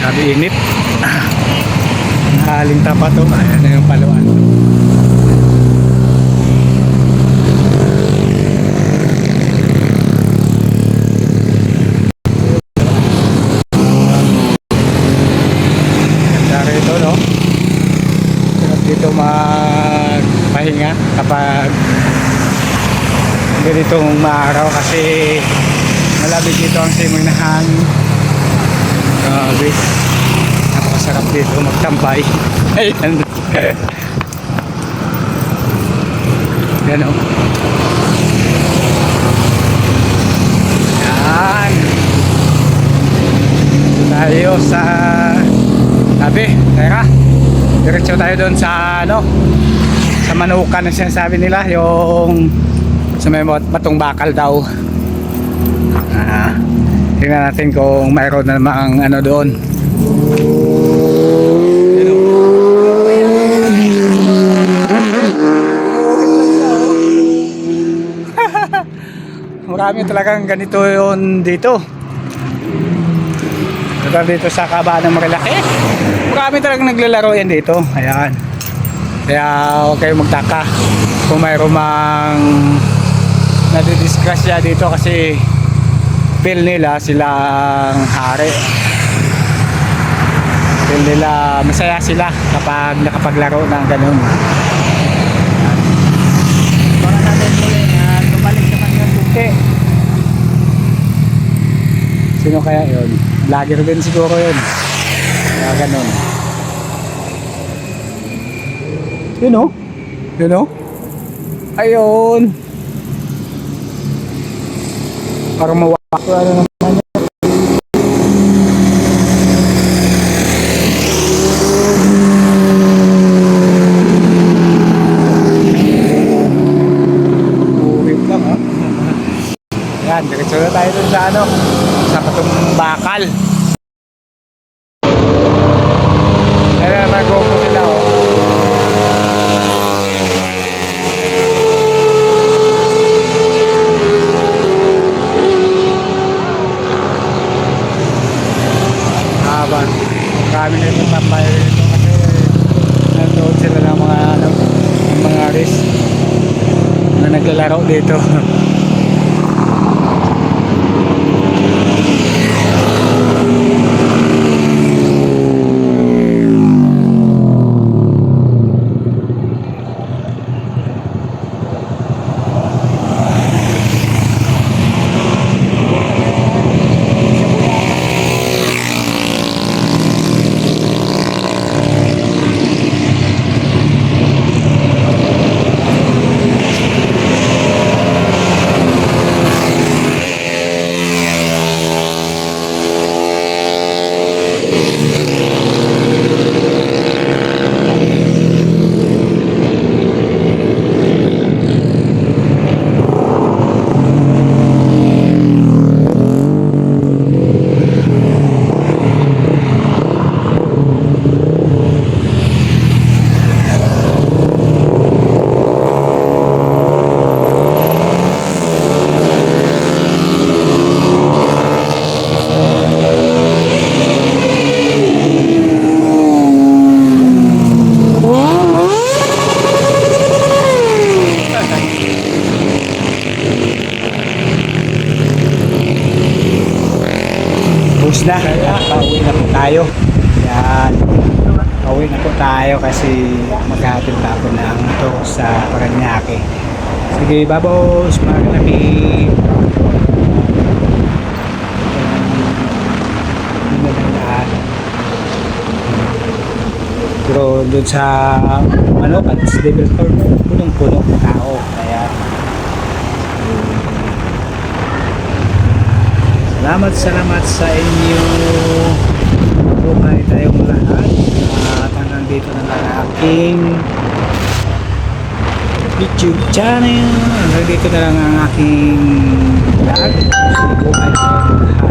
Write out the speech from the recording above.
Grabe init. Haling tapa to. Ayan na yung paluan. Ganda rito, no? Sarap dito magpahinga kapag ganitong maaraw kasi malamig dito ang simoy na hangin. Grabe. Napakasarap dito magtambay. Ayan. Yan o. Yan. Dito tayo sa sabi, teka. Diretso tayo doon sa ano, sa Manukan na sinasabi nila, yung sa may Batong Bakal daw. Tingnan natin kung mayroon na namang ano doon. Marami talagang ganito yun dito. Dito sa kabaan ng Marilaki. Marami talagang naglalaro yan dito. Ayan. Kaya huwag kayong magtaka kung mayroon mang nadidisgrasya dito kasi feel nila silang hari. Feel nila masaya sila kapag nakapaglaro ng ganun. Para natin muli na tumalik naman yung tuki. Sino kaya yun? Vlogger din siguro yun. Kaya ganun. Yun o. Yun o. Ayun. Para mawala na naman yan. Uwit lang ha. Yan, diretso na tayo dun sa ano, sa Batong Bakal. Ayan, mag-go sila o. Marami na yung tambay dito kasi nanood sila ng mga ano, mga race na naglalaro dito. Bus na, pauwi na po tayo. Yan, pauwi na po tayo kasi maghahatid pa ako ng ito sa Paranaque. Sige, babos, maraming pero doon sa ano, Pats Devil Store, punong-puno tao. Kaya salamat sa inyo. Mabuhay tayong lahat. At hanggang dito na lang aking YouTube channel. Hanggang dito na lang ang aking vlog. Mabuhay tayong lahat.